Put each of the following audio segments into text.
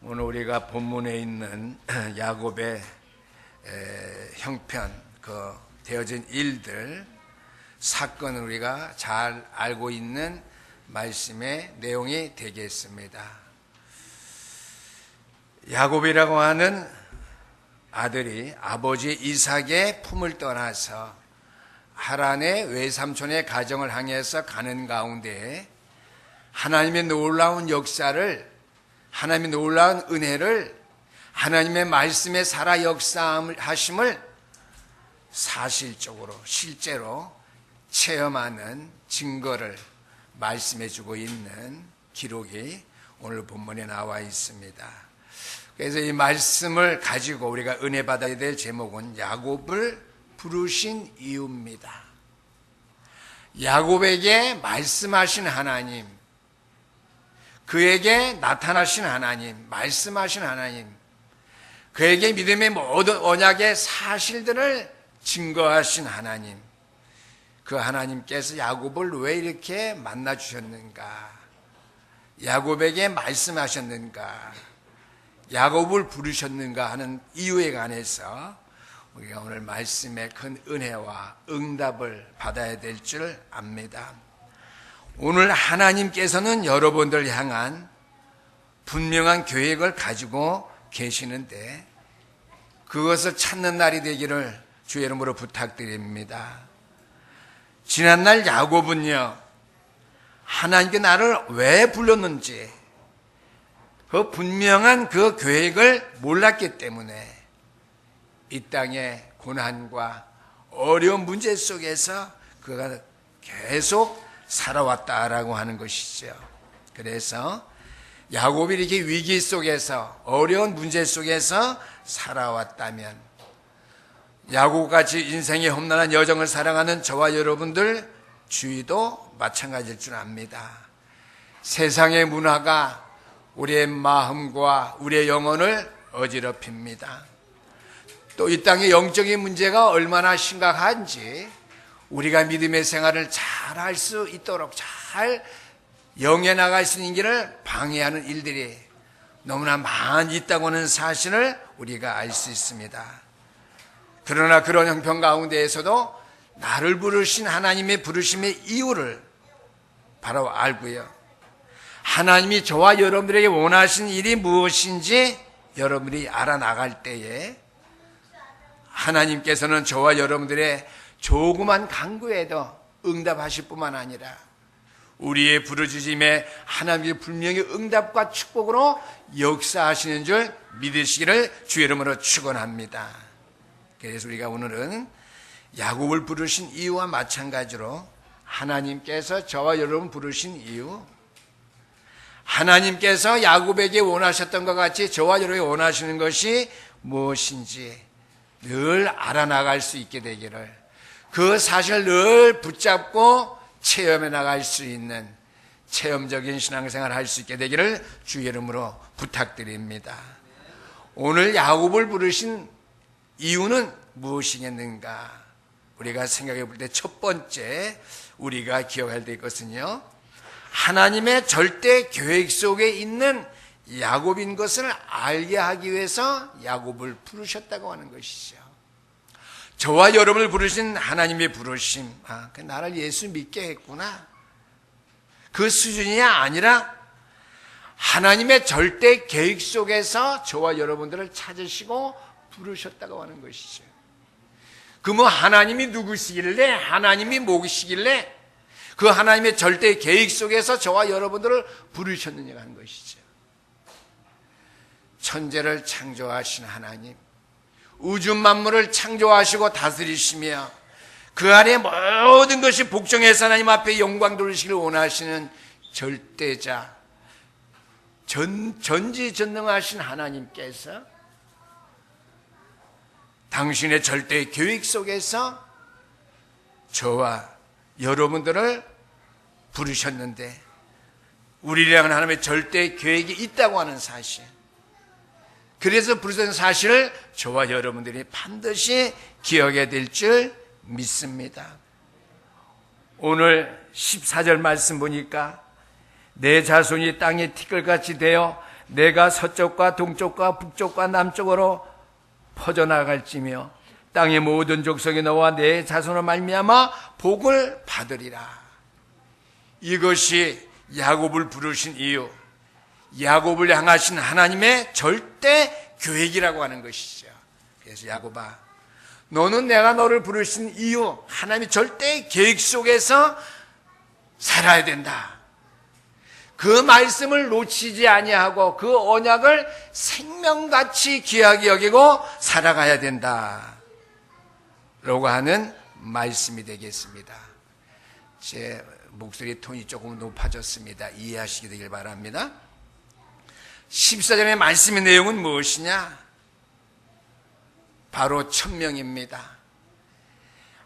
오늘 우리가 본문에 있는 야곱의 형편, 그 되어진 일들, 사건을 우리가 잘 알고 있는 말씀의 내용이 되겠습니다. 야곱이라고 하는 아들이 아버지 이삭의 품을 떠나서 하란의 외삼촌의 가정을 향해서 가는 가운데 하나님의 놀라운 역사를, 하나님의 놀라운 은혜를, 하나님의 말씀에 살아 역사하심을 사실적으로 실제로 체험하는 증거를 말씀해주고 있는 기록이 오늘 본문에 나와 있습니다. 그래서 이 말씀을 가지고 우리가 은혜 받아야 될 제목은 야곱을 부르신 이유입니다. 야곱에게 말씀하신 하나님, 그에게 나타나신 하나님, 말씀하신 하나님, 그에게 믿음의 모든 언약의 사실들을 증거하신 하나님, 그 하나님께서 야곱을 왜 이렇게 만나주셨는가, 야곱에게 말씀하셨는가, 야곱을 부르셨는가 하는 이유에 관해서 우리가 오늘 말씀의 큰 은혜와 응답을 받아야 될 줄 압니다. 오늘 하나님께서는 여러분들 향한 분명한 계획을 가지고 계시는데 그것을 찾는 날이 되기를 주의 이름으로 부탁드립니다. 지난날 야곱은요, 하나님께 나를 왜 불렀는지 그 분명한 그 계획을 몰랐기 때문에 이 땅의 고난과 어려운 문제 속에서 그가 계속 살아왔다라고 하는 것이죠. 그래서 야곱이 이렇게 위기 속에서, 어려운 문제 속에서 살아왔다면 야곱같이 인생의 험난한 여정을 사랑하는 저와 여러분들 주위도 마찬가지일 줄 압니다. 세상의 문화가 우리의 마음과 우리의 영혼을 어지럽힙니다. 또 이 땅의 영적인 문제가 얼마나 심각한지 우리가 믿음의 생활을 잘 할 수 있도록, 잘 영에 나갈 수 있는 길을 방해하는 일들이 너무나 많이 있다고 하는 사실을 우리가 알 수 있습니다. 그러나 그런 형편 가운데에서도 나를 부르신 하나님의 부르심의 이유를 바로 알고요, 하나님이 저와 여러분들에게 원하신 일이 무엇인지 여러분들이 알아나갈 때에 하나님께서는 저와 여러분들의 조그만 간구에도 응답하실 뿐만 아니라 우리의 부르짖음에 하나님의 분명히 응답과 축복으로 역사하시는 줄 믿으시기를 주의 이름으로 축원합니다. 그래서 우리가 오늘은 야곱을 부르신 이유와 마찬가지로 하나님께서 저와 여러분 부르신 이유, 하나님께서 야곱에게 원하셨던 것 같이 저와 여러분에게 원하시는 것이 무엇인지 늘 알아나갈 수 있게 되기를, 그 사실을 늘 붙잡고 체험해 나갈 수 있는 체험적인 신앙생활을 할 수 있게 되기를 주의 이름으로 부탁드립니다. 오늘 야곱을 부르신 이유는 무엇이겠는가? 우리가 생각해 볼 때 첫 번째 우리가 기억해야 될 것은요, 하나님의 절대 계획 속에 있는 야곱인 것을 알게 하기 위해서 야곱을 부르셨다고 하는 것이죠. 저와 여러분을 부르신 하나님의 부르심, 나를 예수 믿게 했구나, 그 수준이 아니라 하나님의 절대 계획 속에서 저와 여러분들을 찾으시고 부르셨다고 하는 것이죠. 그러면 하나님이 누구시길래, 하나님이 뭐시길래 그 하나님의 절대 계획 속에서 저와 여러분들을 부르셨느냐 하는 것이죠. 천재를 창조하신 하나님, 우주 만물을 창조하시고 다스리시며 그 안에 모든 것이 복종해서 하나님 앞에 영광 돌리시기를 원하시는 절대자, 전지전능하신 하나님께서 당신의 절대 계획 속에서 저와 여러분들을 부르셨는데, 우리를 향한 하나님의 절대 계획이 있다고 하는 사실, 그래서 부르신 사실을 저와 여러분들이 반드시 기억해야 될 줄 믿습니다. 오늘 14절 말씀 보니까 내 자손이 땅에 티끌같이 되어 내가 서쪽과 동쪽과 북쪽과 남쪽으로 퍼져나갈지며 땅의 모든 족속이 너와 내 자손으로 말미암아 복을 받으리라. 이것이 야곱을 부르신 이유, 야곱을 향하신 하나님의 절대 계획이라고 하는 것이죠. 그래서 야곱아, 너는 내가 너를 부르신 이유, 하나님의 절대 계획 속에서 살아야 된다. 그 말씀을 놓치지 아니하고 그 언약을 생명같이 귀하게 여기고 살아가야 된다 라고 하는 말씀이 되겠습니다. 제 목소리 톤이 조금 높아졌습니다. 이해하시게 되길 바랍니다. 14절의 말씀의 내용은 무엇이냐? 바로 천명입니다.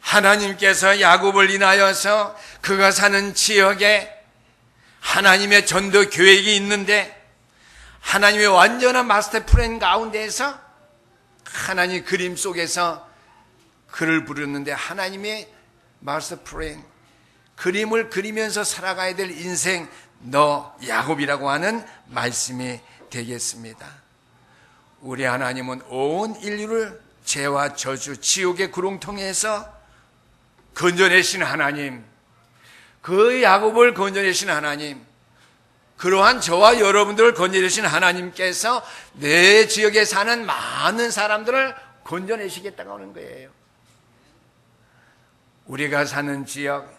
하나님께서 야곱을 인하여서 그가 사는 지역에 하나님의 전도 계획이 있는데, 하나님의 완전한 마스터 플랜 가운데에서 하나님 그림 속에서 그를 부르는데, 하나님의 마스터 플랜 그림을 그리면서 살아가야 될 인생, 너 야곱이라고 하는 말씀이 되겠습니다. 우리 하나님은 온 인류를 죄와 저주, 지옥의 구렁텅이에서 건져내신 하나님, 그 야곱을 건져내신 하나님, 그러한 저와 여러분들을 건져내신 하나님께서 내 지역에 사는 많은 사람들을 건져내시겠다고 하는 거예요. 우리가 사는 지역,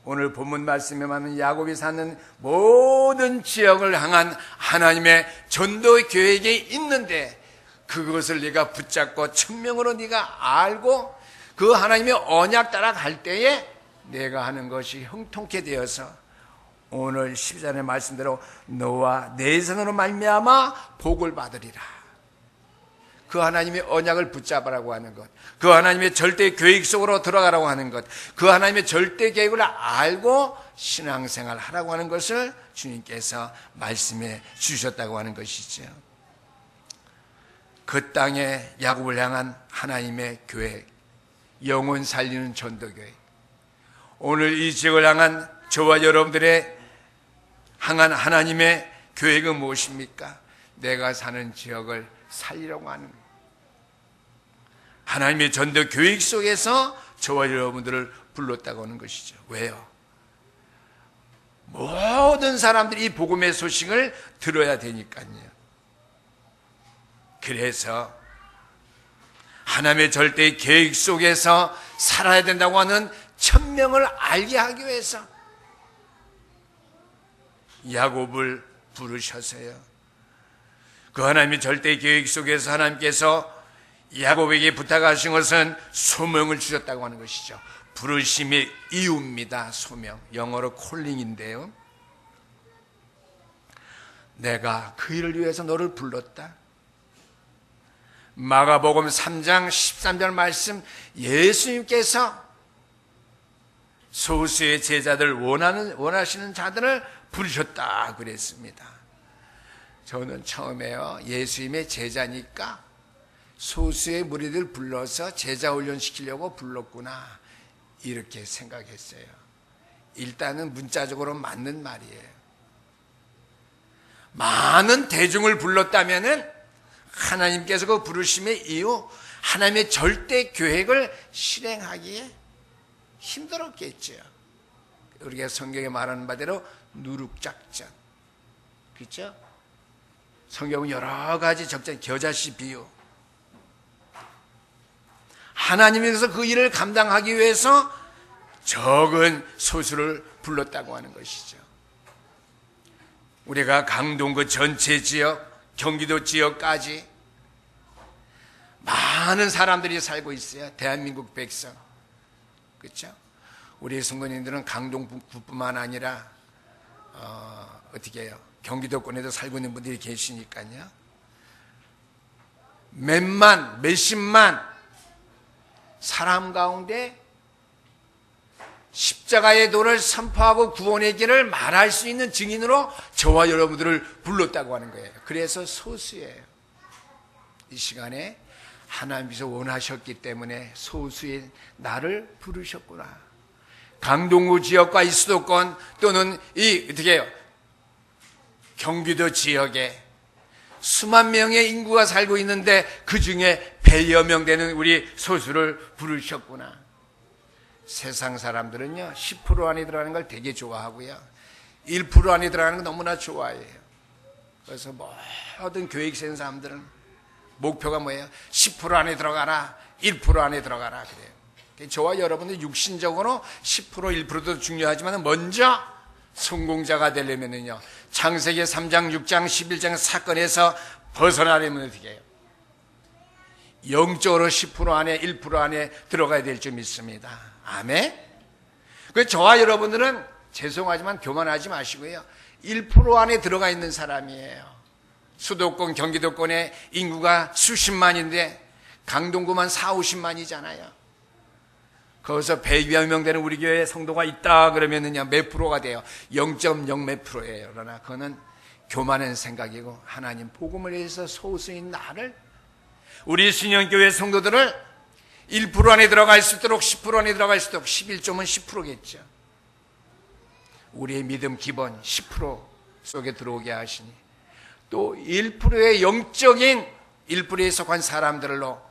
오늘 본문 말씀에 말하는 야곱이 사는 모든 지역을 향한 하나님의 전도 계획이 있는데, 그것을 네가 붙잡고 천명으로 네가 알고 그 하나님의 언약 따라 갈 때에 내가 하는 것이 형통케 되어서 오늘 12절의 말씀대로 너와 내 손으로 말미암아 복을 받으리라. 그 하나님의 언약을 붙잡으라고 하는 것, 그 하나님의 절대 계획 속으로 들어가라고 하는 것, 그 하나님의 절대 계획을 알고 신앙생활 하라고 하는 것을 주님께서 말씀해 주셨다고 하는 것이죠. 그 땅에 야곱을 향한 하나님의 계획, 영혼 살리는 전도 계획, 오늘 이 지역을 향한 저와 여러분들의 향한 하나님의 계획은 무엇입니까? 내가 사는 지역을 살리려고 하는 거예요. 하나님의 전도 계획 속에서 저와 여러분들을 불렀다고 하는 것이죠. 왜요? 모든 사람들이 이 복음의 소식을 들어야 되니까요. 그래서 하나님의 절대 계획 속에서 살아야 된다고 하는 천명을 알게 하기 위해서 야곱을 부르셨어요. 그 하나님의 절대 계획 속에서 하나님께서 야곱에게 부탁하신 것은 소명을 주셨다고 하는 것이죠. 부르심의 이유입니다. 소명, 영어로 콜링인데요. 내가 그 일을 위해서 너를 불렀다. 마가복음 3장 13절 말씀, 예수님께서 소수의 제자들 원하시는 자들을 부르셨다 그랬습니다. 저는 처음에요, 예수님의 제자니까 소수의 무리들 불러서 제자 훈련시키려고 불렀구나 이렇게 생각했어요. 일단은 문자적으로 맞는 말이에요. 많은 대중을 불렀다면은 하나님께서 그 부르심의 이유, 하나님의 절대 계획을 실행하기에 힘들었겠죠. 우리가 성경에 말하는 바대로 누룩작전, 그렇죠? 성경은 여러 가지 적전, 겨자씨 비유, 하나님께서 그 일을 감당하기 위해서 적은 소수를 불렀다고 하는 것이죠. 우리가 강동 그 전체 지역, 경기도 지역까지 많은 사람들이 살고 있어요. 대한민국 백성, 그렇죠? 우리 성도님들은 강동구뿐만 아니라 어떻게 해요? 경기도권에도 살고 있는 분들이 계시니까요. 몇십만 사람 가운데 십자가의 도를 선포하고 구원의 길을 말할 수 있는 증인으로 저와 여러분들을 불렀다고 하는 거예요. 그래서 소수예요. 이 시간에 하나님께서 원하셨기 때문에 소수의 나를 부르셨구나. 강동구 지역과 이 수도권 또는 이 어떻게 해요? 경기도 지역에 수만 명의 인구가 살고 있는데 그 중에 100여 명 되는 우리 소수를 부르셨구나. 세상 사람들은요 10% 안에 들어가는 걸 되게 좋아하고요 1% 안에 들어가는 거 너무나 좋아해요. 그래서 모든 교육 센 사람들은 목표가 뭐예요? 10% 안에 들어가라, 1% 안에 들어가라 그래요. 저와 여러분들 육신적으로 10% 1%도 중요하지만 먼저 성공자가 되려면요 창세기 3장 6장 11장 사건에서 벗어나려면 어떻게 해요? 영적으로 10% 안에 1% 안에 들어가야 될 줄 믿습니다. 아멘. 그 저와 여러분들은 죄송하지만 교만하지 마시고요 1% 안에 들어가 있는 사람이에요. 수도권 경기도권의 인구가 수십만인데 강동구만 4, 50만이잖아요. 거기서 100여 명 되는 우리 교회 성도가 있다 그러면은요 몇 프로가 돼요? 0.0 몇 프로예요. 그러나 그거는 교만한 생각이고 하나님 복음을 위해서 소수인 나를 우리 신영교회 성도들을 1% 안에 들어갈 수 있도록 10% 안에 들어갈 수 있도록 11조면 10%겠죠. 우리의 믿음 기본 10% 속에 들어오게 하시니 또 1%의 영적인 1%에 속한 사람들로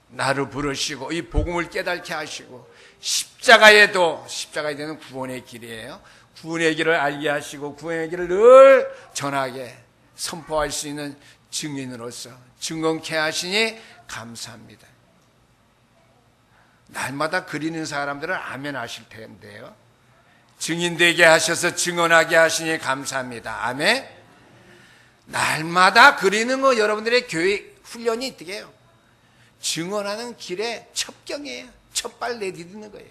나를 부르시고 이 복음을 깨닫게 하시고 십자가에 되는 구원의 길이에요. 구원의 길을 알게 하시고 구원의 길을 늘 전하게 선포할 수 있는 증인으로서 증언케 하시니 감사합니다. 날마다 그리는 사람들은 아멘 하실 텐데요. 증인되게 하셔서 증언하게 하시니 감사합니다. 아멘. 날마다 그리는 거 여러분들의 교육 훈련이 어떻게 해요? 증언하는 길의 첩경이에요. 첫발 내디디는 거예요.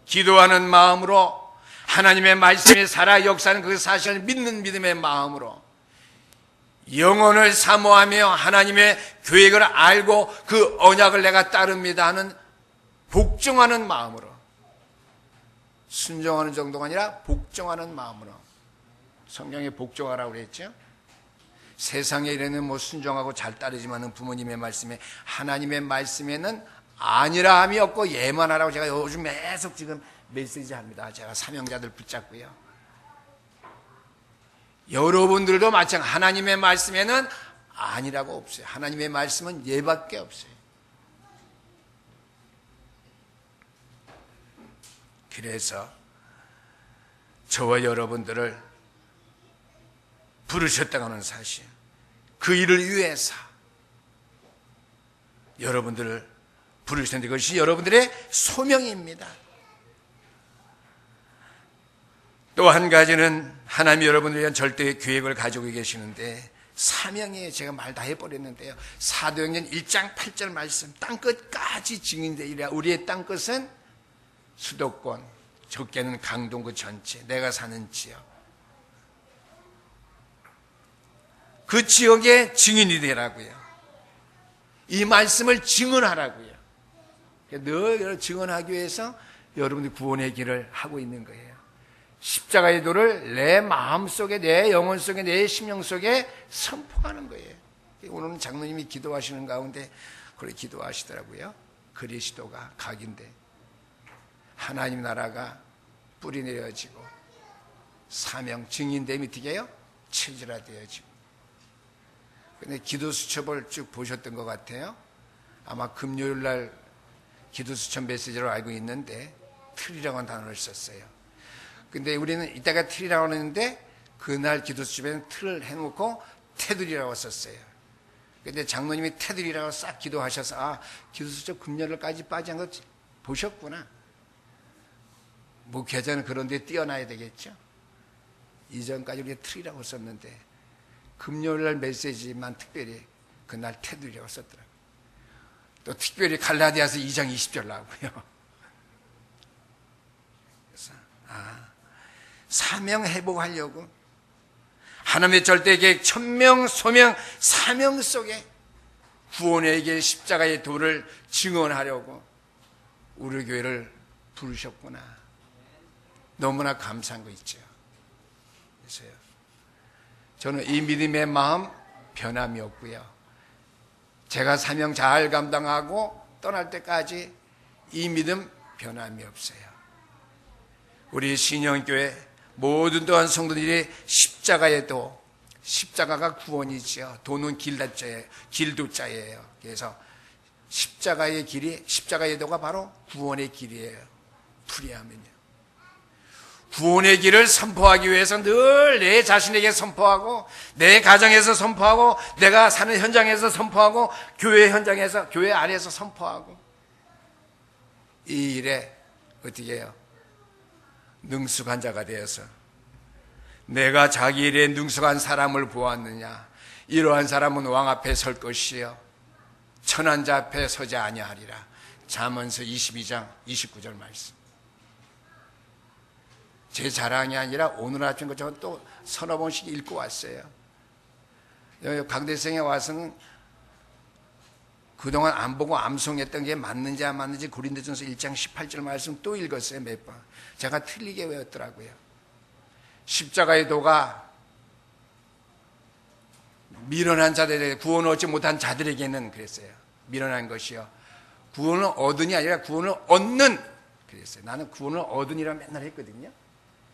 기도하는 마음으로 하나님의 말씀이 살아 역사하는 그 사실을 믿는 믿음의 마음으로 영혼을 사모하며 하나님의 계획을 알고 그 언약을 내가 따릅니다 하는 복종하는 마음으로 순종하는 정도가 아니라 복종하는 마음으로 성경에 복종하라고 그랬죠. 세상의 일에는 뭐 순종하고 잘 따르지만은 부모님의 말씀에 하나님의 말씀에는 아니라 함이 없고 예만 하라고 제가 요즘 계속 지금 메시지 합니다. 제가 사명자들 붙잡고요. 여러분들도 마찬가지 하나님의 말씀에는 아니라고 없어요. 하나님의 말씀은 예밖에 없어요. 그래서 저와 여러분들을 부르셨다고 하는 사실 그 일을 위해서 여러분들을 부르셨는데 그것이 여러분들의 소명입니다. 또 한 가지는 하나님이 여러분들을 위한 절대의 계획을 가지고 계시는데 사명이에요. 제가 말 다 해버렸는데요. 사도행전 1장 8절 말씀 땅끝까지 증인되리라. 우리의 땅끝은 수도권 적게는 강동구 전체 내가 사는 지역 그 지역의 증인이 되라고요. 이 말씀을 증언하라고요. 늘 증언하기 위해서 여러분들이 구원의 길을 하고 있는 거예요. 십자가의 도를 내 마음속에 내 영혼 속에 내 심령 속에 선포하는 거예요. 오늘은 장로님이 기도하시는 가운데 그렇게 기도하시더라고요. 그리스도가 각인데 하나님 나라가 뿌리 내려지고 사명 증인됨이 어떻게 해요? 체질화되어지고. 근데 기도 수첩을 쭉 보셨던 것 같아요. 아마 금요일 날 기도 수첩 메시지로 알고 있는데 틀이라고 하는 단어를 썼어요. 근데 우리는 이따가 틀이라고 하는데 그날 기도 수첩에는 틀을 해놓고 테두리라고 썼어요. 근데 장로님이 테두리라고 싹 기도하셔서 아 기도 수첩 금요일까지 빠진 거 보셨구나. 목회자는 그런 데 뛰어나야 되겠죠. 이전까지 우리가 틀이라고 썼는데 금요일날 메시지만 특별히 그날 테두리라고 썼더라고요. 또 특별히 갈라디아서 2장 20절 나오고요. 그래서 사명 회복하려고 하나님의 절대계획 천명 소명 사명 속에 구원의 길 십자가의 도를 증언하려고 우리 교회를 부르셨구나. 너무나 감사한 거 있죠. 그래서요. 저는 이 믿음의 마음 변함이 없고요. 제가 사명 잘 감당하고 떠날 때까지 이 믿음 변함이 없어요. 우리 신영교회 모든 또한 성도들이 십자가의 도, 십자가가 구원이지요. 도는 길도자예요. 그래서 십자가의 길이, 십자가의 도가 바로 구원의 길이에요. 풀이하면요. 구원의 길을 선포하기 위해서 늘 내 자신에게 선포하고, 내 가정에서 선포하고, 내가 사는 현장에서 선포하고, 교회 현장에서, 교회 안에서 선포하고, 이 일에 어떻게 해요? 능숙한 자가 되어서, 내가 자기 일에 능숙한 사람을 보았느냐? 이러한 사람은 왕 앞에 설 것이요 천한 자 앞에 서지 아니하리라. 잠언서 22장 29절 말씀. 제 자랑이 아니라 오늘 아침 것처럼 또 서너 번씩 읽고 왔어요. 강대성에 와서는 그동안 안 보고 암송했던 게 맞는지 안 맞는지 고린도전서 1장 18절 말씀 또 읽었어요. 몇 번. 제가 틀리게 외웠더라고요. 십자가의 도가 미련한 자들에게, 구원을 얻지 못한 자들에게는 그랬어요. 미련한 것이요. 구원을 얻으니 아니라 구원을 얻는 그랬어요. 나는 구원을 얻으니라 맨날 했거든요.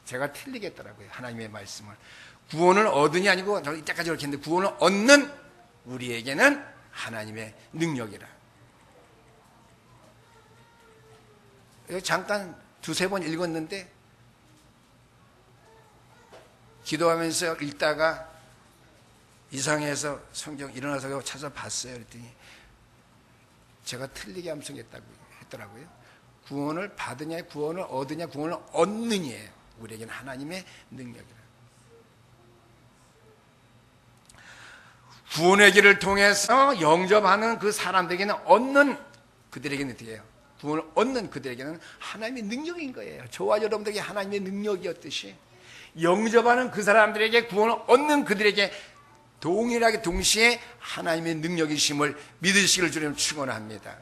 제가 틀리게 했더라고요. 하나님의 말씀을. 구원을 얻으니 아니고 이때까지 그렇게 했는데 구원을 얻는 우리에게는 하나님의 능력이라. 잠깐 두세 번 읽었는데 기도하면서 읽다가 이상해서 성경 일어나서 찾아봤어요. 그랬더니 제가 틀리게 암송했다고 했더라고요. 구원을 받으냐, 구원을 얻으냐, 구원을 얻느냐예요. 우리에게는 하나님의 능력이라. 구원의 길을 통해서 영접하는 그 사람들에게는 얻는, 그들에게는 어떻게 해요? 구원을 얻는 그들에게는 하나님의 능력인 거예요. 저와 여러분들에게 하나님의 능력이었듯이 영접하는 그 사람들에게, 구원을 얻는 그들에게 동일하게 동시에 하나님의 능력이심을 믿으시길 주님 축원합니다.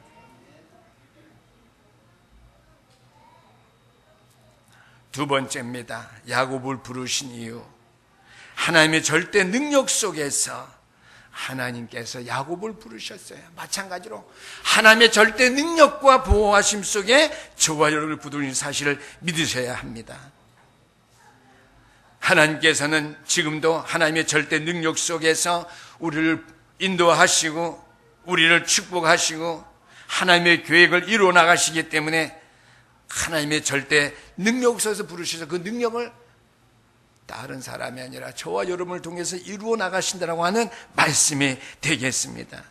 두 번째입니다. 야곱을 부르신 이유. 하나님의 절대 능력 속에서 하나님께서 야곱을 부르셨어요. 마찬가지로 하나님의 절대 능력과 보호하심 속에 저와 여러분을 부르신 사실을 믿으셔야 합니다. 하나님께서는 지금도 하나님의 절대 능력 속에서 우리를 인도하시고 우리를 축복하시고 하나님의 계획을 이루어 나가시기 때문에 하나님의 절대 능력 속에서 부르셔서 그 능력을 다른 사람이 아니라 저와 여러분을 통해서 이루어 나가신다라고 하는 말씀이 되겠습니다.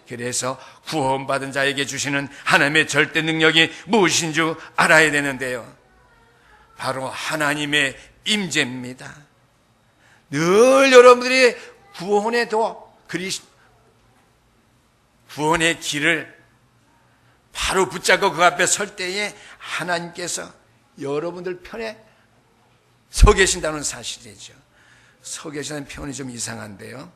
그래서 구원받은 자에게 주시는 하나님의 절대 능력이 무엇인 줄 알아야 되는데요. 바로 하나님의 임재입니다. 늘 여러분들이 구원의 구원의 길을 바로 붙잡고 그 앞에 설 때에 하나님께서 여러분들 편에 서 계신다는 사실이죠. 서 계시는 표현이 좀 이상한데요.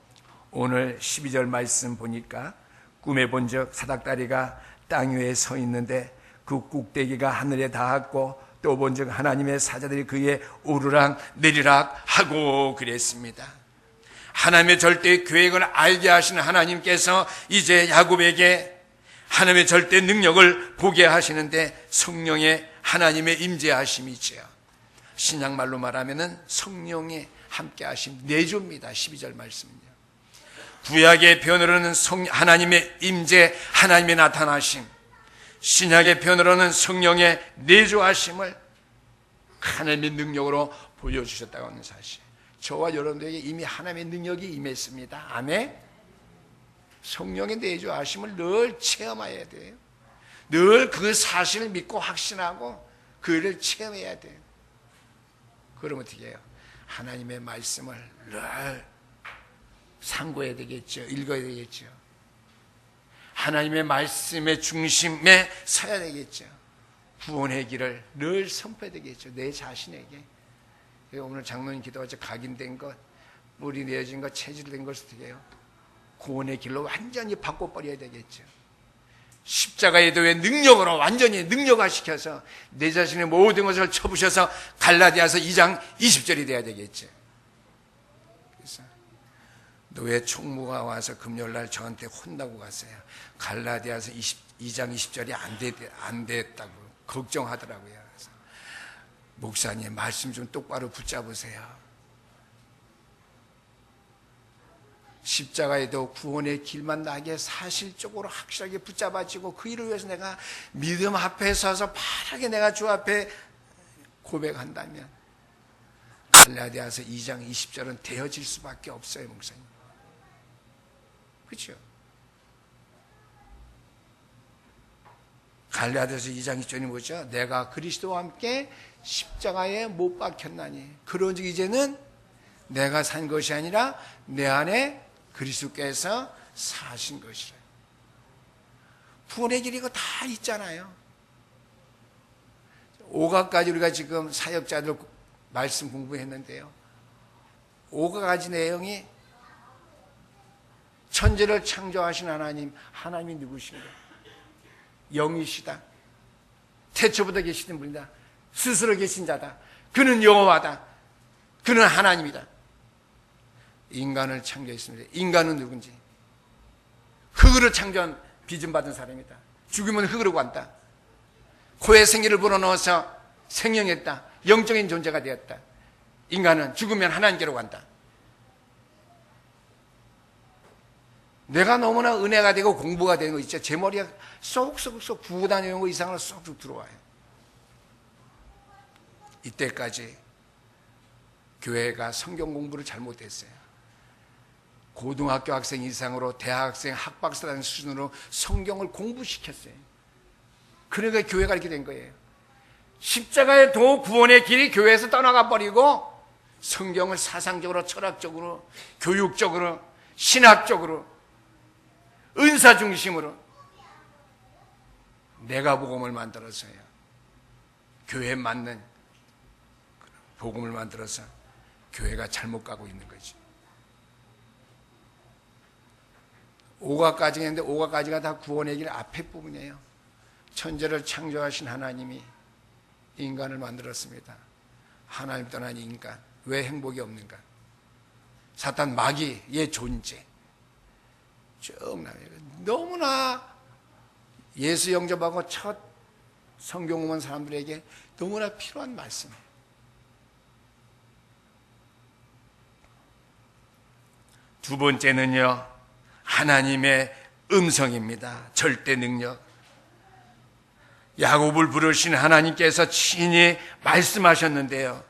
오늘 12절 말씀 보니까 꿈에 본 적 사닥다리가 땅 위에 서 있는데 그 꼭대기가 하늘에 닿았고 또 본 적 하나님의 사자들이 그에 오르락 내리락 하고 그랬습니다. 하나님의 절대 계획을 알게 하시는 하나님께서 이제 야곱에게 하나님의 절대 능력을 보게 하시는데 성령의 하나님의 임재하심이지요. 신약말로 말하면은 성령의 함께하심 내조입니다. 12절 말씀은요. 구약의 표현으로는 하나님의 임재, 하나님의 나타나심, 신약의 표현으로는 성령의 내조하심을 하나님의 능력으로 보여주셨다고 하는 사실. 저와 여러분들에게 이미 하나님의 능력이 임했습니다. 아멘. 성령의 내조하심을 늘 체험해야 돼요. 늘 그 사실을 믿고 확신하고 그 일을 체험해야 돼요. 그러면 어떻게 해요? 하나님의 말씀을 늘 상고해야 되겠죠. 읽어야 되겠죠. 하나님의 말씀의 중심에 서야 되겠죠. 구원의 길을 늘 선포해야 되겠죠. 내 자신에게. 오늘 장로님 기도가 각인된 것, 물이 내어진 것, 체질된 것을 어떻게 해요? 구원의 길로 완전히 바꿔버려야 되겠죠. 십자가의 도의 능력으로 완전히 능력화시켜서 내 자신의 모든 것을 쳐부셔서 갈라디아서 2장 20절이 돼야 되겠죠. 그래서 노예 총무가 와서 금요일날 저한테 혼나고 갔어요. 갈라디아서 2장 20절이 안 됐다고 걱정하더라고요. 그래서 목사님 말씀 좀 똑바로 붙잡으세요. 십자가에도 구원의 길만 나게 사실적으로 확실하게 붙잡아지고 그 일을 위해서 내가 믿음 앞에 서서 바르게 내가 주 앞에 고백한다면 갈라디아서 2장 20절은 되어질 수밖에 없어요, 목사님. 그렇죠? 갈라디아서 2장 20절이 뭐죠? 내가 그리스도와 함께 십자가에 못 박혔나니 그런즉 이제는 내가 산 것이 아니라 내 안에 그리스도께서 사신 것이라. 구원의 길이 이거 다 있잖아요. 5가까지 우리가 지금 사역자들 말씀 공부했는데요. 5가지 내용이 천지를 창조하신 하나님, 하나님이 누구신가? 영이시다. 태초부터 계시는 분이다. 스스로 계신 자다. 그는 여호와다. 그는 하나님이다. 인간을 창조했습니다. 인간은 누군지? 흙으로 창조한 빚음 받은 사람이다. 죽으면 흙으로 간다. 코에 생기를 불어넣어서 생명했다. 영적인 존재가 되었다. 인간은 죽으면 하나님께로 간다. 내가 너무나 은혜가 되고 공부가 되는 거 있죠. 제 머리가 쏙쏙쏙 구고 다니는 거 이상으로 쏙쏙 들어와요. 이때까지 교회가 성경 공부를 잘못했어요. 고등학교 학생 이상으로 대학생 학박사라는 수준으로 성경을 공부시켰어요. 그러니까 교회가 이렇게 된 거예요. 십자가의 도 구원의 길이 교회에서 떠나가 버리고 성경을 사상적으로, 철학적으로, 교육적으로, 신학적으로, 은사 중심으로 내가 복음을 만들어서요. 교회에 맞는 복음을 만들어서 교회가 잘못 가고 있는 거지. 5가까지 했는데 5가까지가 다 구원의 길 앞에 부분이에요. 천지를 창조하신 하나님이 인간을 만들었습니다. 하나님 떠난 인간, 왜 행복이 없는가? 사탄 마귀의 존재 쭉 나와요. 너무나 예수 영접하고 첫 성경 온 사람들에게 너무나 필요한 말씀이에요. 두 번째는요, 하나님의 음성입니다. 절대 능력. 야곱을 부르신 하나님께서 친히 말씀하셨는데요.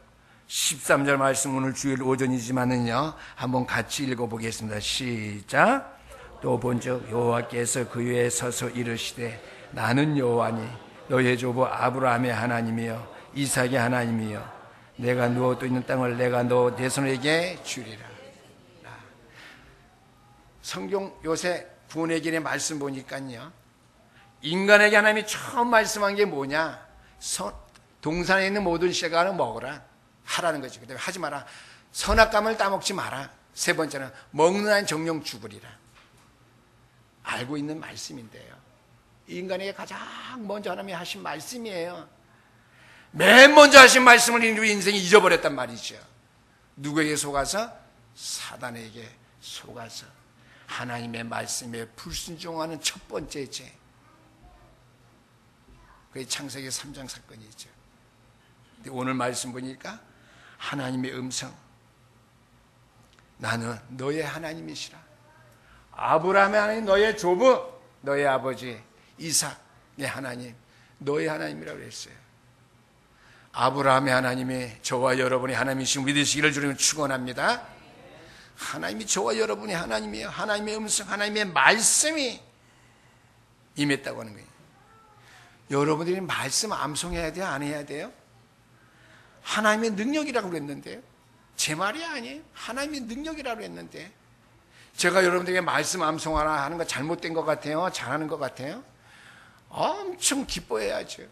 13절 말씀 오늘 주일 오전이지만은요, 한번 같이 읽어보겠습니다. 시작. 또 본즉 여호와께서 그 위에 서서 이르시되 나는 여호와니 너의 조부 아브라함의 하나님이여 이삭의 하나님이여 내가 누워 또 있는 땅을 내가 너 내 손에게 주리라. 성경 요새 구원의 길의 말씀 보니까요, 인간에게 하나님이 처음 말씀한 게 뭐냐? 동산에 있는 모든 씨앗을 먹어라 하라는 거지. 그다음에 하지 마라. 선악과를 따먹지 마라. 세 번째는 먹는 한 정령 죽으리라. 알고 있는 말씀인데요, 인간에게 가장 먼저 하나님이 하신 말씀이에요. 맨 먼저 하신 말씀을 우리 인생이 잊어버렸단 말이죠. 누구에게 속아서? 사단에게 속아서 하나님의 말씀에 불순종하는 첫 번째 죄. 그게 창세기 3장 사건이죠. 근데 오늘 말씀 보니까 하나님의 음성, 나는 너의 하나님이시라. 아브라함의 하나님, 너의 조부, 너의 아버지 이삭의 하나님, 너의 하나님이라고 했어요. 아브라함의 하나님이 저와 여러분의 하나님이신 믿으시기를 주님은 축원합니다. 하나님이 저와 여러분의 하나님이에요. 하나님의 음성, 하나님의 말씀이 임했다고 하는 거예요. 여러분들이 말씀 암송해야 돼요? 안 해야 돼요? 하나님의 능력이라고 그랬는데요, 제 말이 아니에요. 하나님의 능력이라고 했는데, 제가 여러분들에게 말씀 암송하라 하는 거 잘못된 것 같아요? 잘하는 것 같아요? 엄청 기뻐해야죠.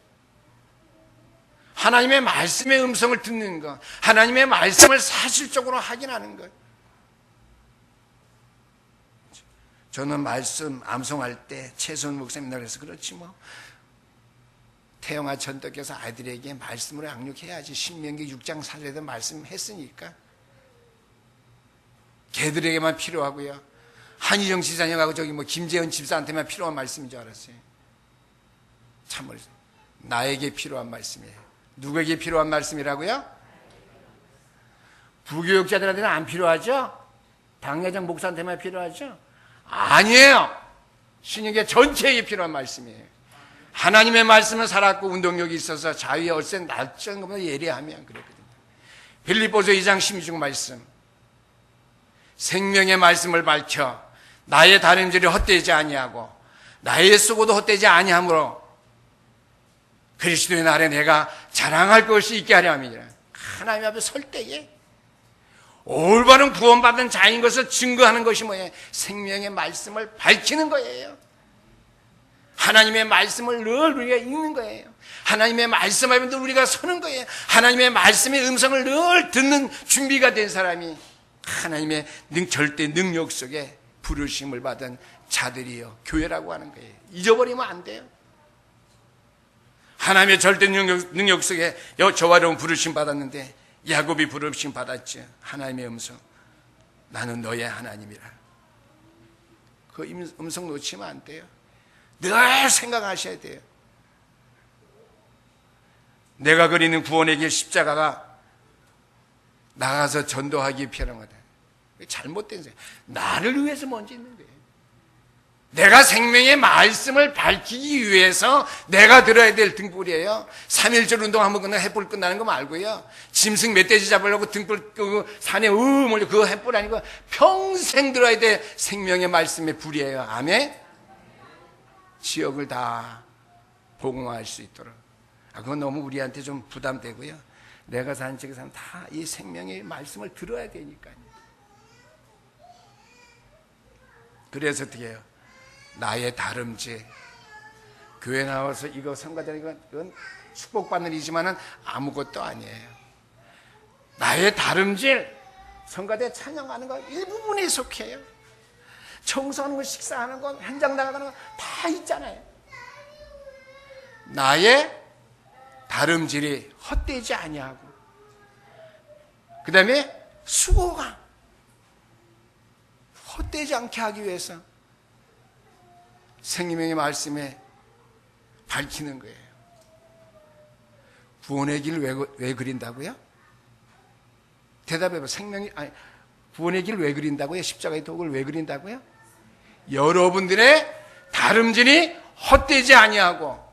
하나님의 말씀의 음성을 듣는 것, 하나님의 말씀을 사실적으로 확인하는 것. 저는 말씀 암송할 때 최소은 목사님이라고 해서 그렇지 뭐, 태영아 전도께서 아이들에게 말씀으로 양육해야지. 신명기 6장 4절에도 말씀했으니까. 걔들에게만 필요하고요, 한희정 지사님하고 저기 뭐 김재현 집사한테만 필요한 말씀인 줄 알았어요. 참으로 나에게 필요한 말씀이에요. 누구에게 필요한 말씀이라고요? 부교육자들한테는 안 필요하죠? 당회장 목사한테만 필요하죠? 아니에요. 신약의 전체에 필요한 말씀이에요. 하나님의 말씀은 살았고 운동력이 있어서 자유의 얼쇠 날짜는 것보다 예리하면 그랬거든요. 빌립보서 2장 16절 말씀. 생명의 말씀을 밝혀 나의 다름질이 헛되지 아니하고 나의 수고도 헛되지 아니하므로 그리스도의 날에 내가 자랑할 것이 있게 하려 함이니라. 하나님 앞에 설 때에 올바른 구원받은 자인 것을 증거하는 것이 뭐예요? 생명의 말씀을 밝히는 거예요. 하나님의 말씀을 늘 우리가 읽는 거예요. 하나님의 말씀 앞에 우리가 서는 거예요. 하나님의 말씀의 음성을 늘 듣는 준비가 된 사람이 하나님의 절대 능력 속에 부르심을 받은 자들이요 교회라고 하는 거예요. 잊어버리면 안 돼요. 하나님의 절대 능력 속에 저와 여러분 부르심 받았는데 야곱이 부르심 받았죠. 하나님의 음성. 나는 너의 하나님이라. 그 음성 놓치면 안 돼요. 늘 생각하셔야 돼요. 내가 그리는 구원의 길 십자가가 나가서 전도하기 필요한 거다. 잘못된 생각. 나를 위해서 먼저 있는 거예요. 내가 생명의 말씀을 밝히기 위해서 내가 들어야 될 등불이에요. 3.1절 운동하면 그냥 햇불 끝나는 거 말고요. 짐승 멧돼지 잡으려고 등불 끄고 산에 몰려 그거 햇불 아니고 평생 들어야 될 생명의 말씀의 불이에요. 아멘? 지역을 다 복음화할 수 있도록. 그건 너무 우리한테 좀 부담되고요. 내가 사는 지역에 사람 다 이 생명의 말씀을 들어야 되니까요. 그래서 어떻게 해요? 나의 다름질. 교회 나와서 이거 성가되는 이건 축복받는 일이지만은 아무것도 아니에요. 나의 다름질. 성가대 찬양하는 거 일부분에 속해요. 청소하는 거, 식사하는 거, 현장 나가는 거 다 있잖아요. 나의 다름질이 헛되지 아니하고 그 다음에 수고가 헛되지 않게 하기 위해서 생명의 말씀에 밝히는 거예요. 구원의 길을 왜 그린다고요? 대답해봐. 구원의 길을 왜 그린다고요? 십자가의 도구를 왜 그린다고요? 여러분들의 다름질이 헛되지 아니하고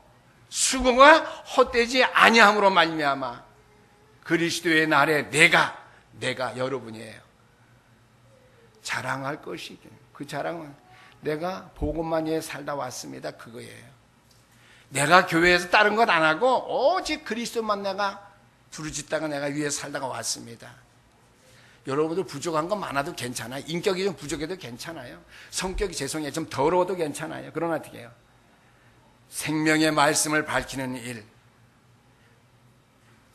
수고가 헛되지 아니함으로 말미암아 그리스도의 날에 내가 여러분이에요. 자랑할 것이 그 자랑은 내가 복음만 위해 살다 왔습니다. 그거예요. 내가 교회에서 다른 것 안 하고 오직 그리스도만 내가 부르짖다가 내가 위해 살다가 왔습니다. 여러분들 부족한 건 많아도 괜찮아요. 인격이 좀 부족해도 괜찮아요. 성격이 죄송해요. 좀 더러워도 괜찮아요. 그러나 어떻게 해요? 생명의 말씀을 밝히는 일,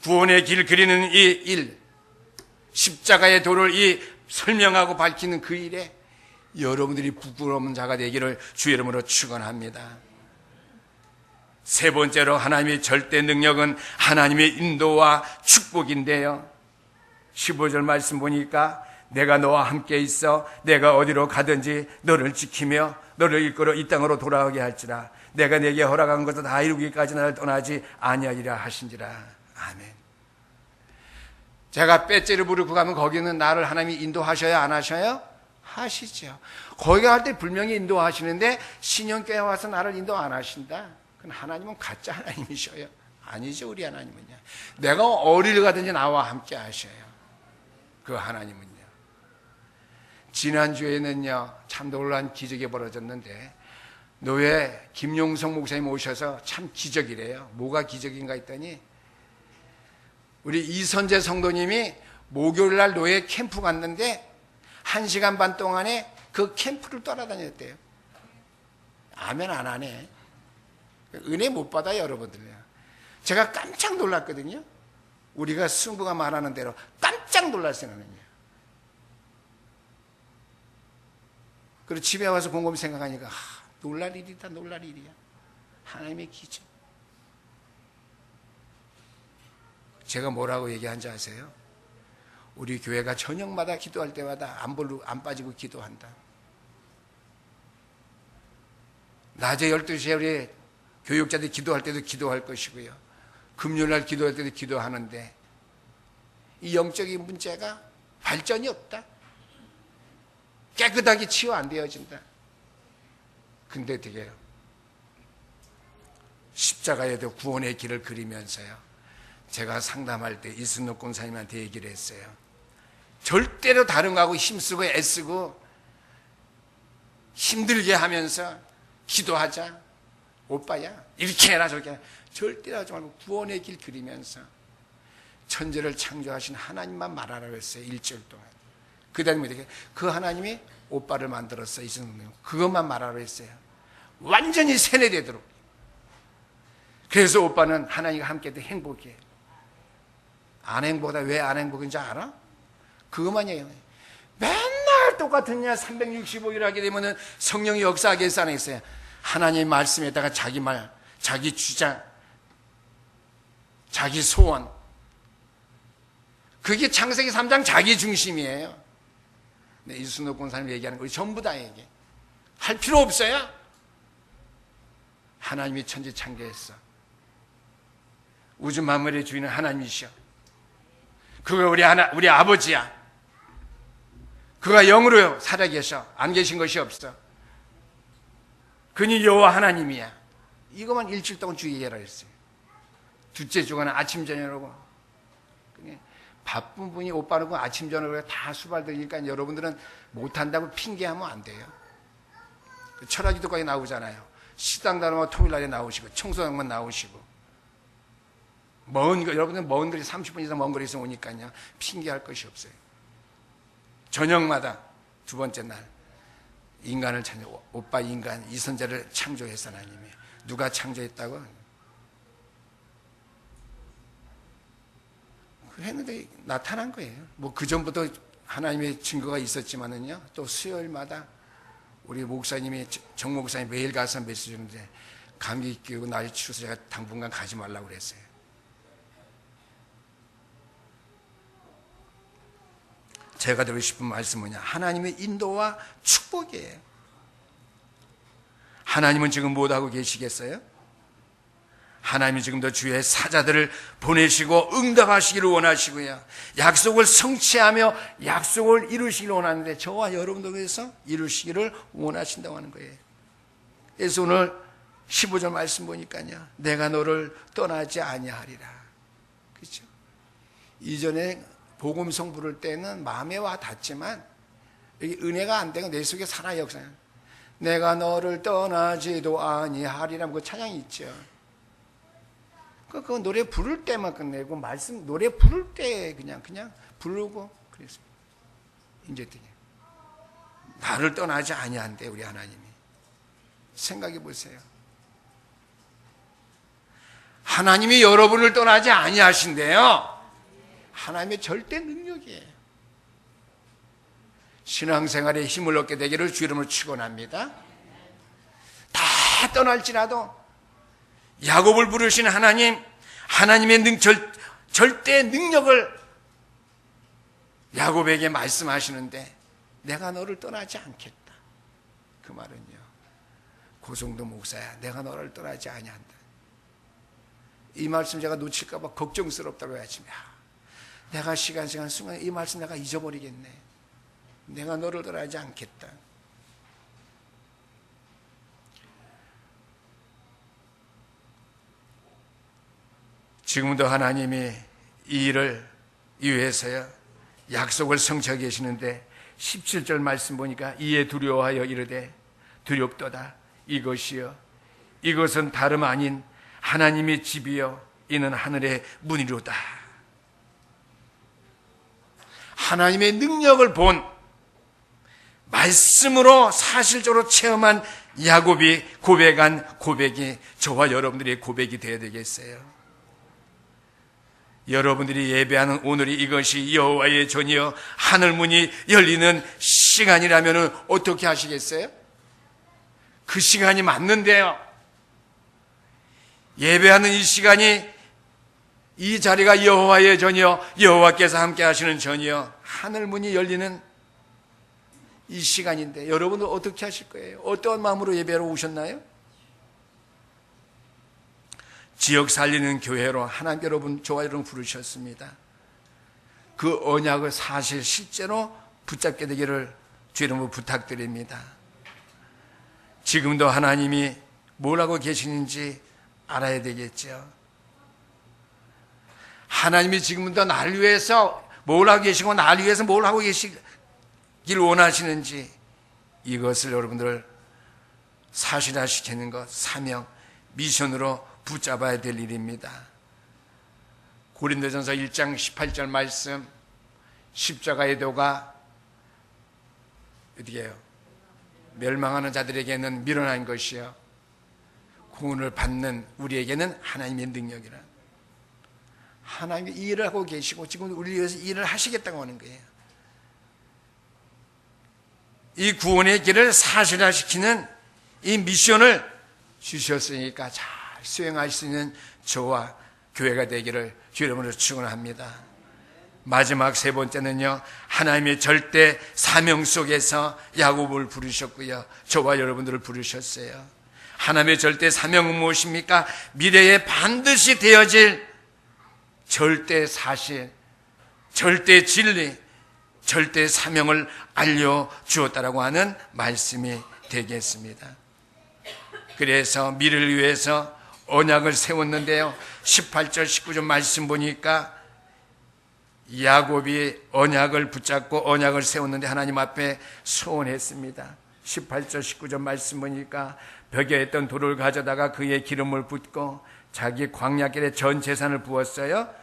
구원의 길 그리는 이 일, 십자가의 도를 설명하고 밝히는 그 일에 여러분들이 부끄러운 자가 되기를 주의 이름으로 축원합니다. 세 번째로 하나님의 절대 능력은 하나님의 인도와 축복인데요. 15절 말씀 보니까 내가 너와 함께 있어 내가 어디로 가든지 너를 지키며 너를 이끌어 이 땅으로 돌아오게 할지라. 내가 내게 허락한 것을 다 이루기까지 나를 떠나지 아니하리라 하신지라. 아멘. 제가 빼째를 부르고 가면 거기는 나를 하나님이 인도하셔요? 안 하셔요? 하시죠. 거기 갈 때 분명히 인도하시는데 신령교회 와서 나를 인도 안 하신다? 그건 하나님은 가짜 하나님이셔요. 아니죠. 우리 하나님은요. 내가 어디를 가든지 나와 함께 하셔요. 그 하나님은요. 지난주에는요 참 놀라운 기적이 벌어졌는데 노예 김용성 목사님 오셔서 참 기적이래요. 뭐가 기적인가 했더니 우리 이선재 성도님이 목요일날 노예 캠프 갔는데 1시간 반 동안에 그 캠프를 따라다녔대요. 아멘 안 하네. 은혜 못 받아요 여러분들요. 제가 깜짝 놀랐거든요. 우리가 승부가 말하는 대로 깜짝 놀랐어요. 그리고 집에 와서 곰곰이 생각하니까 놀랄 일이다. 놀랄 일이야. 하나님의 기적. 제가 뭐라고 얘기한지 아세요? 우리 교회가 저녁마다 기도할 때마다 안 빠지고 기도한다. 낮에 12시에 우리 교육자들이 기도할 때도 기도할 것이고요. 금요일날 기도할 때도 기도하는데 이 영적인 문제가 발전이 없다. 깨끗하게 치유 안 되어진다. 근데 어떻게 십자가에도 구원의 길을 그리면서요, 제가 상담할 때 이순옥 권사님한테 얘기를 했어요. 절대로 다른 거하고 힘쓰고 애쓰고 힘들게 하면서 기도하자, 오빠야 이렇게 해라 저렇게 해라, 절대로 하지 말고 구원의 길 그리면서 천지를 창조하신 하나님만 말하라고 했어요. 일주일 동안. 그 다음에 이렇게 그 하나님이 오빠를 만들었어, 이순옥님, 그것만 말하라고 했어요. 완전히 세뇌되도록. 그래서 오빠는 하나님과 함께 더 행복해. 안 행복하다. 왜 안 행복인지 알아? 그것만 얘기해요. 맨날 똑같은 일 365일 하게 되면 성령이 역사하게 해서 안 했어요. 하나님의 말씀에다가 자기 말, 자기 주장, 자기 소원, 그게 창세기 3장 자기 중심이에요. 네, 이순옥 권사님 얘기하는 거 전부 다 얘기해. 할 필요 없어요. 하나님이 천지 창조했어. 우주 만물의 주인은 하나님이시여. 그가 우리 아버지야. 그가 영으로 살아계셔. 안 계신 것이 없어. 그니 여호와 하나님이야. 이것만 일주일 동안 주의해라 했어요. 둘째 주간은 아침 저녁으로. 바쁜 분이 오빠는 그 아침 저녁으로 다 수발되니까 여러분들은 못한다고 핑계하면 안 돼요. 철학기도까지 나오잖아요. 식당 다니면 토요일날에 나오시고 청소년만 나오시고. 여러분들 먼 거리 30분 이상 먼 거리에서 오니까요, 핑계할 것이 없어요. 저녁마다 두 번째 날 인간을 창조, 오빠 인간 이선자를 창조했어. 하나님이. 누가 창조했다고? 했는데 나타난 거예요. 뭐 그 전부터 하나님의 증거가 있었지만은요, 또 수요일마다 우리 목사님이, 정 목사님 매일 가서 메시지 주는데 감기 끼고 날이 추워서 제가 당분간 가지 말라고 그랬어요. 제가 드리고 싶은 말씀은 뭐냐? 하나님의 인도와 축복이에요. 하나님은 지금 못하고 계시겠어요? 하나님이 지금도 주의 사자들을 보내시고 응답하시기를 원하시고요, 약속을 성취하며 약속을 이루시기를 원하는데 저와 여러분들에서 이루시기를 원하신다고 하는 거예요. 그래서 오늘 15절 말씀 보니까요, 내가 너를 떠나지 아니하리라. 그렇죠? 이전에 복음성 부를 때는 마음에 와 닿지만 여기 은혜가 안 되고 내 속에 살아 역사. 내가 너를 떠나지도 아니하리라는 그 찬양이 있죠. 그 노래 부를 때만 끝내고 말씀 노래 부를 때 그냥 부르고 그랬어요. 이제 어떻게 나를 떠나지 아니한대 우리 하나님이. 생각해 보세요. 하나님이 여러분을 떠나지 아니하신대요. 하나님의 절대 능력이에요. 신앙생활에 힘을 얻게 되기를 주 이름으로 축원합니다. 다 떠날지라도 야곱을 부르신 하나님, 하나님의 절대 능력을 야곱에게 말씀하시는데 내가 너를 떠나지 않겠다. 그 말은요, 고성도 목사야, 내가 너를 떠나지 아니한다. 이 말씀 제가 놓칠까 봐 걱정스럽다고 해야지. 내가 시간 순간 이 말씀 내가 잊어버리겠네. 내가 너를 떠나지 않겠다. 지금도 하나님이 이 일을 위해서요, 약속을 성취하고 계시는데 17절 말씀 보니까 이에 두려워하여 이르되 두렵도다. 이것이요, 이것은 다름 아닌 하나님의 집이요 이는 하늘의 문이로다. 하나님의 능력을 본, 말씀으로 사실적으로 체험한 야곱이 고백한 고백이 저와 여러분들의 고백이 되어야 되겠어요. 여러분들이 예배하는 오늘이 이것이 여호와의 전이여 하늘문이 열리는 시간이라면 어떻게 하시겠어요? 그 시간이 맞는데요, 예배하는 이 시간이, 이 자리가 여호와의 전이여 여호와께서 함께 하시는 전이여 하늘문이 열리는 이 시간인데 여러분은 어떻게 하실 거예요? 어떤 마음으로 예배하러 오셨나요? 지역 살리는 교회로 하나님 여러분, 저와 여러분 부르셨습니다. 그 언약을 사실 실제로 붙잡게 되기를 주 이름으로 부탁드립니다. 지금도 하나님이 뭘 하고 계시는지 알아야 되겠죠. 하나님이 지금도 나를 위해서 뭘 하고 계시고 나를 위해서 뭘 하고 계시길 원하시는지 이것을 여러분들 사실화시키는 것, 사명, 미션으로 붙잡아야 될 일입니다. 고린도전서 1장 18절 말씀, 십자가의 도가 어떻게 해요? 멸망하는 자들에게는 미련한 것이요 구원을 받는 우리에게는 하나님의 능력이라. 하나님이 일을 하고 계시고 지금 우리 위해서 일을 하시겠다고 하는 거예요. 이 구원의 길을 사실화시키는 이 미션을 주셨으니까 잘 수행할 수 있는 저와 교회가 되기를 주 이름으로 축원합니다. 마지막 세 번째는요, 하나님의 절대 사명 속에서 야곱을 부르셨고요, 저와 여러분들을 부르셨어요. 하나님의 절대 사명은 무엇입니까? 미래에 반드시 되어질 절대 사실, 절대 진리, 절대 사명을 알려주었다라고 하는 말씀이 되겠습니다. 그래서 미래를 위해서 언약을 세웠는데요, 18절 19절 말씀 보니까 야곱이 언약을 붙잡고 언약을 세웠는데 하나님 앞에 소원했습니다. 18절 19절 말씀 보니까 벽에 있던 돌을 가져다가 그의 기름을 붓고 자기 광야길에 전 재산을 부었어요.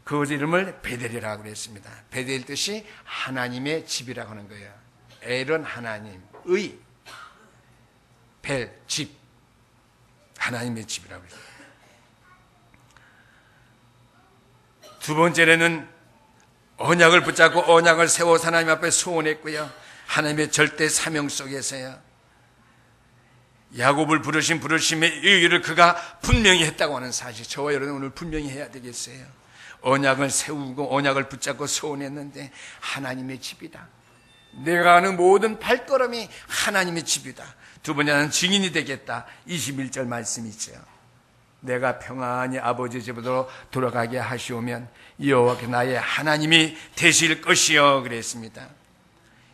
그 이름을 베델이라고 그랬습니다. 베델 뜻이 하나님의 집이라고 하는 거예요. 엘은 하나님의, 벨, 집, 하나님의 집이라고 그랬어요. 두 번째는 언약을 붙잡고 언약을 세워서 하나님 앞에 소원했고요, 하나님의 절대 사명 속에서요, 야곱을 부르신 부르심의 의의를 그가 분명히 했다고 하는 사실, 저와 여러분 오늘 분명히 해야 되겠어요. 언약을 세우고 언약을 붙잡고 소원했는데 하나님의 집이다. 내가 하는 모든 발걸음이 하나님의 집이다. 두 번째는 증인이 되겠다. 21절 말씀이죠. 내가 평안히 아버지 집으로 돌아가게 하시오면 여호와께서 나의 하나님이 되실 것이요 그랬습니다.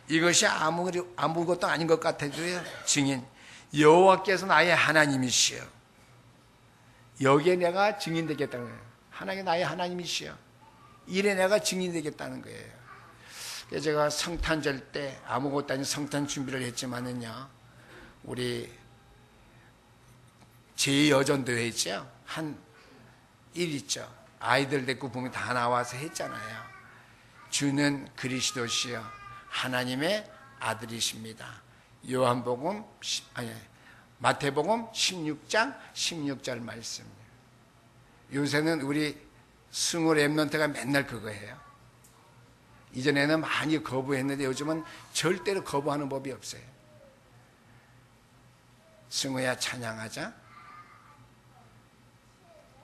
이것이 아무것도 아닌 것 같아도요, 증인, 여호와께서 나의 하나님이시여, 여기에 내가 증인 되겠다는 거예요. 하나님이 나의 하나님이시여, 이래 내가 증인 되겠다는 거예요. 그래서 제가 성탄절 때 아무것도 아닌 성탄 준비를 했지만은요, 우리 제2여전도회 있죠, 한 일 있죠, 아이들 데리고 보면 다 나와서 했잖아요. 주는 그리스도시여 하나님의 아들이십니다. 마태복음 16장 16절 말씀. 요새는 우리 승우 랩런트가 맨날 그거 해요. 이전에는 많이 거부했는데 요즘은 절대로 거부하는 법이 없어요. 승우야 찬양하자.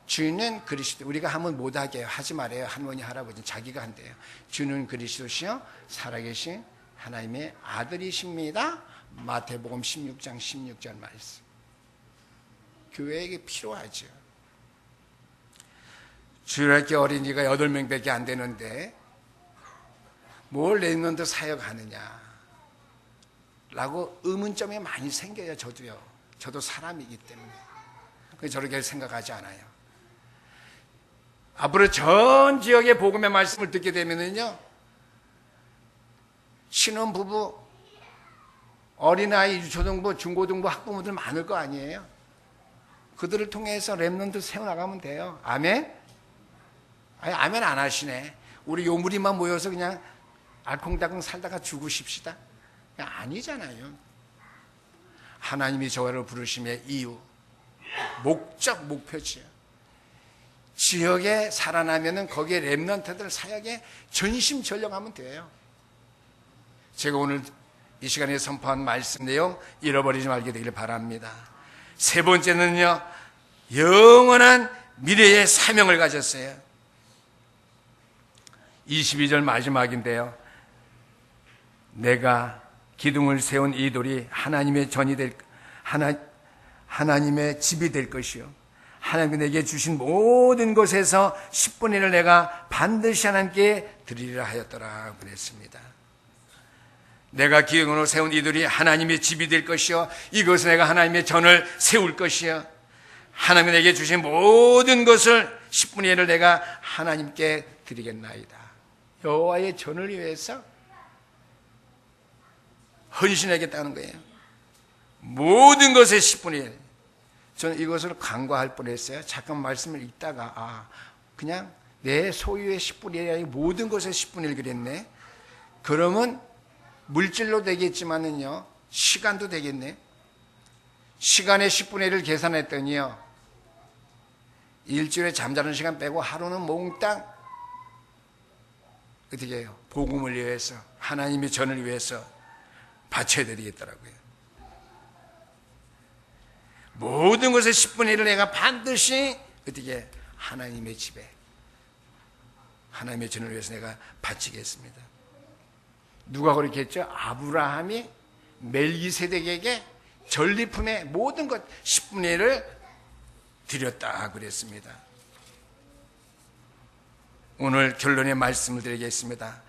주는 그리스도, 우리가 하면 못하게 해요. 하지 말아요. 할머니 할아버지 자기가 한대요. 주는 그리스도시요 살아계신 하나님의 아들이십니다. 마태복음 16장 16절 말씀. 교회에게 필요하죠. 주일학교 어린이가 8명밖에 안 되는데 뭘 랩런트 사역하느냐 라고 의문점이 많이 생겨요. 저도 사람이기 때문에 저렇게 생각하지 않아요. 앞으로 전 지역의 복음의 말씀을 듣게 되면은요, 신혼부부, 어린아이, 유초등부, 중고등부 학부모들 많을 거 아니에요. 그들을 통해서 랩런트 세워나가면 돼요. 아멘? 아니, 아멘 안 하시네. 우리 요무리만 모여서 그냥 알콩달콩 살다가 죽으십시다. 아니잖아요. 하나님이 저를 부르심의 이유, 목적, 목표지요. 지역에 살아나면은 거기에 랩런트들 사역에 전심전력하면 돼요. 제가 오늘 이 시간에 선포한 말씀 내용 잃어버리지 말게 되기를 바랍니다. 세 번째는요, 영원한 미래의 사명을 가졌어요. 22절 마지막인데요, 내가 기둥을 세운 이 돌이 하나님의 하나님의 집이 될 것이요, 하나님이 내게 주신 모든 것에서 10분의 1을 내가 반드시 하나님께 드리리라 하였더라 그랬습니다. 내가 기둥으로 세운 이들이 하나님의 집이 될 것이요 이것을 내가 하나님의 전을 세울 것이요 하나님이 내게 주신 모든 것을 10분의 1을 내가 하나님께 드리겠나이다. 여호와의 전을 위해서 헌신하겠다는 거예요. 모든 것의 10분의 1. 저는 이것을 간과할 뻔했어요. 잠깐 말씀을 읽다가 그냥 내 소유의 10분의 1이 아니고 모든 것의 10분의 1 그랬네. 그러면 물질로 되겠지만은요 시간도 되겠네. 시간의 10분의 1을 계산했더니요 일주일에 잠자는 시간 빼고 하루는 몽땅 어떻게 해요? 복음을 위해서 하나님의 전을 위해서 바쳐야 되겠더라고요. 모든 것의 10분의 1을 내가 반드시 어떻게 하나님의 집에 하나님의 전을 위해서 내가 바치겠습니다. 누가 그렇게 했죠? 아브라함이 멜기세덱에게 전리품의 모든 것 10분의 1을 드렸다 그랬습니다. 오늘 결론의 말씀을 드리겠습니다.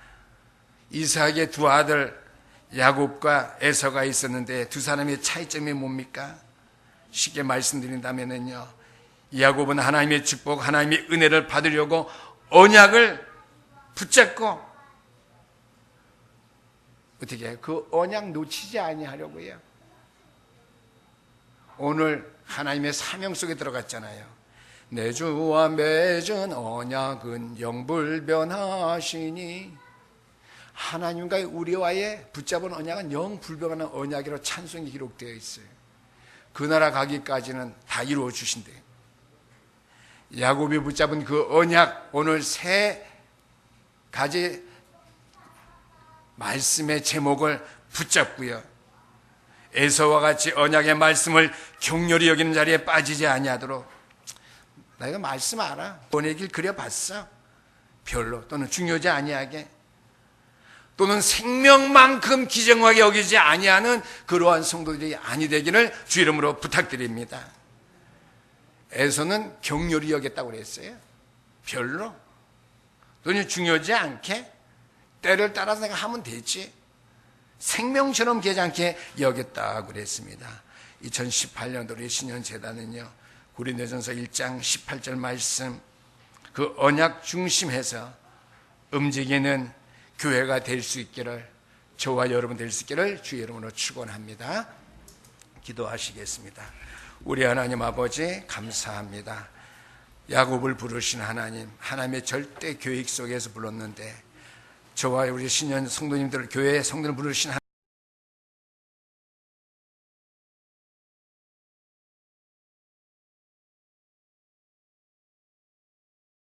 이삭의 두 아들 야곱과 에서가 있었는데 두 사람의 차이점이 뭡니까? 쉽게 말씀드린다면요 야곱은 하나님의 축복, 하나님의 은혜를 받으려고 언약을 붙잡고 어떻게 해요? 그 언약 놓치지 아니하려고요. 오늘 하나님의 사명 속에 들어갔잖아요. 내 주와 맺은 언약은 영불변하시니 하나님과 우리와의 붙잡은 언약은 영불변하는 언약이라고 찬송이 기록되어 있어요. 그 나라 가기까지는 다 이루어 주신대요. 야곱이 붙잡은 그 언약 오늘 세 가지 말씀의 제목을 붙잡고요. 에서와 같이 언약의 말씀을 격렬히 여기는 자리에 빠지지 아니하도록 나 이거 말씀 알아. 번의 길 그려봤어. 별로 또는 중요하지 아니하게 또는 생명만큼 기정하게 여기지 아니하는 그러한 성도들이 아니 되기를 주 이름으로 부탁드립니다. 에서는 격렬히 여겼다고 그랬어요. 별로 또는 중요하지 않게 때를 따라서 내가 하면 되지. 생명처럼 괜찮게 여겼다 그랬습니다. 2018년도 우리 신년재단은요 고린도전서 1장 18절 말씀 그 언약 중심에서 움직이는 교회가 될 수 있기를 저와 여러분 될 수 있기를 주의 이름으로 축원합니다. 기도하시겠습니다. 우리 하나님 아버지 감사합니다. 야곱을 부르신 하나님, 하나님의 절대 계획 속에서 불렀는데 저와 우리 신년 성도님들 교회 성도를 부르신